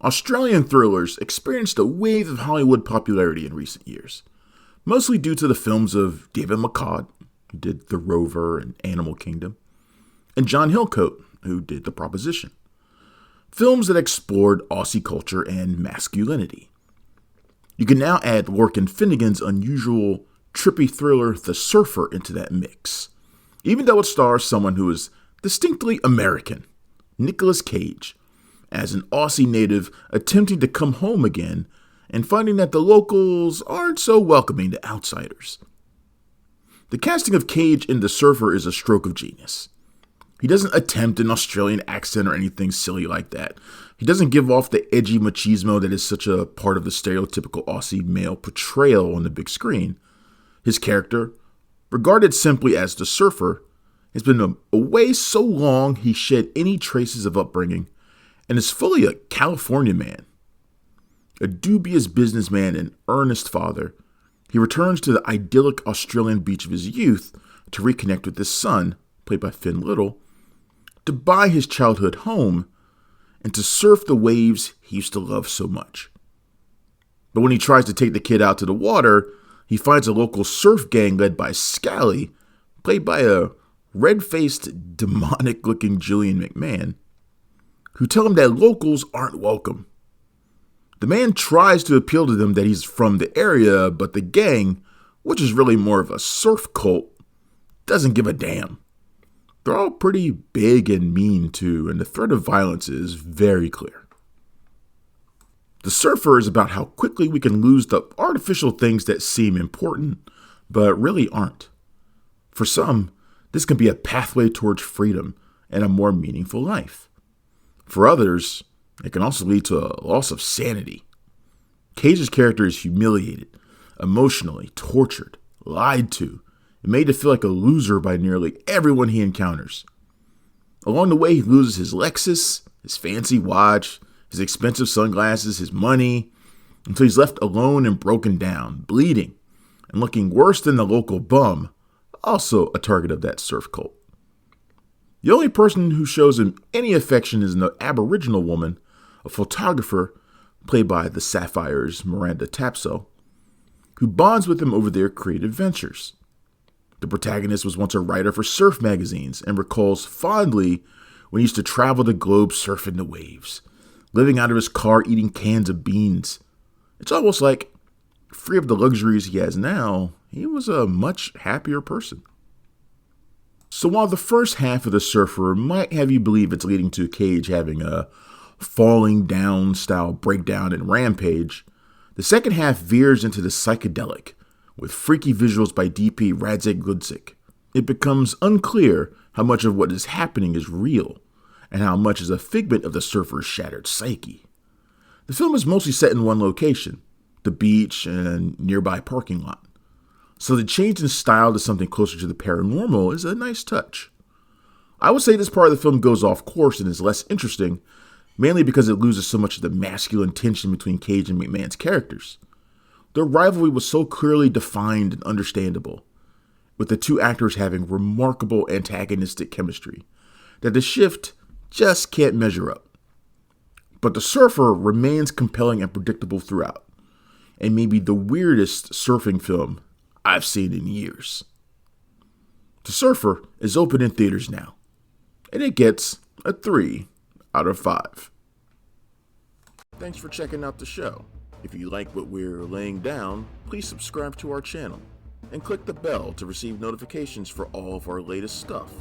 Australian thrillers experienced a wave of Hollywood popularity in recent years, mostly due to the films of David McCall, who did The Rover and Animal Kingdom, and John Hillcoat, who did The Proposition. Films that explored Aussie culture and masculinity. You can now add Lorcan Finnegan's unusual, trippy thriller The Surfer into that mix, even though it stars someone who is distinctly American, Nicolas Cage, as an Aussie native attempting to come home again and finding that the locals aren't so welcoming to outsiders. The casting of Cage in The Surfer is a stroke of genius. He doesn't attempt an Australian accent or anything silly like that. He doesn't give off the edgy machismo that is such a part of the stereotypical Aussie male portrayal on the big screen. His character, regarded simply as the surfer, has been away so long he shed any traces of upbringing and is fully a California man. A dubious businessman and earnest father, he returns to the idyllic Australian beach of his youth to reconnect with his son, played by Finn Little, to buy his childhood home, and to surf the waves he used to love so much. But when he tries to take the kid out to the water, he finds a local surf gang led by Scally, played by a red-faced, demonic-looking Julian McMahon, who tell him that locals aren't welcome. The man tries to appeal to them that he's from the area, but the gang, which is really more of a surf cult, doesn't give a damn. They're all pretty big and mean too, and the threat of violence is very clear. The Surfer is about how quickly we can lose the artificial things that seem important, but really aren't. For some, this can be a pathway towards freedom and a more meaningful life. For others, it can also lead to a loss of sanity. Cage's character is humiliated, emotionally tortured, lied to, and made to feel like a loser by nearly everyone he encounters. Along the way, he loses his Lexus, his fancy watch, his expensive sunglasses, his money, until he's left alone and broken down, bleeding, and looking worse than the local bum, also a target of that surf cult. The only person who shows him any affection is an Aboriginal woman, a photographer, played by the Sapphires' Miranda Tapso, who bonds with him over their creative ventures. The protagonist was once a writer for surf magazines and recalls fondly when he used to travel the globe surfing the waves, living out of his car eating cans of beans. It's almost like, free of the luxuries he has now, he was a much happier person. So while the first half of The Surfer might have you believe it's leading to Cage having a falling down style breakdown and rampage, the second half veers into the psychedelic, with freaky visuals by DP Radzig Ludzik. It becomes unclear how much of what is happening is real, and how much is a figment of the surfer's shattered psyche. The film is mostly set in one location, the beach and a nearby parking lot. So the change in style to something closer to the paranormal is a nice touch. I would say this part of the film goes off course and is less interesting, mainly because it loses so much of the masculine tension between Cage and McMahon's characters. Their rivalry was so clearly defined and understandable, with the two actors having remarkable antagonistic chemistry, that the shift just can't measure up. But The Surfer remains compelling and predictable throughout, and maybe the weirdest surfing film I've seen in years. The Surfer is open in theaters now, and it gets a 3 out of 5. Thanks for checking out the show. If you like what we're laying down, please subscribe to our channel and click the bell to receive notifications for all of our latest stuff.